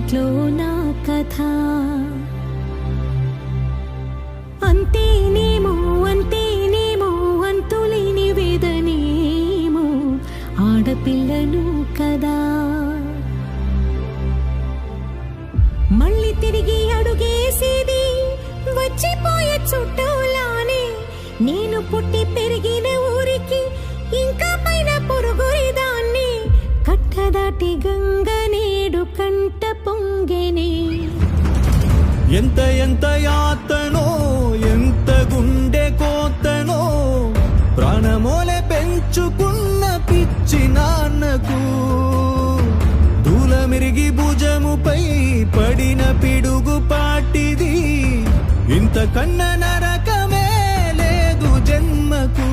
ఇట్లో నా కథ. అంతేనేమో అంతేనేమో అంతులేని వేదనేమో ఆడపిల్లను కదా. మళ్ళీ తిరిగి అడుగేసేది వచ్చిపోయే చుట్టూలానే. నేను పుట్టి పెరిగిన ఊరికి ఇంకా పైన పొరుగురిదాన్ని. కట్టదాటి గంగ నేడు కంట పొంగెనే. ఎంత ఎంత యాతనో ఎంత గుండె కోతనో ప్రాణమోలే పెంచుకున్న పిచ్చి నాన్నకు. దూలమిరిగి భుజముపై పడిన పిడుగు పాటిది. ఇంతకన్నా నరకమే లేదు జన్మకు.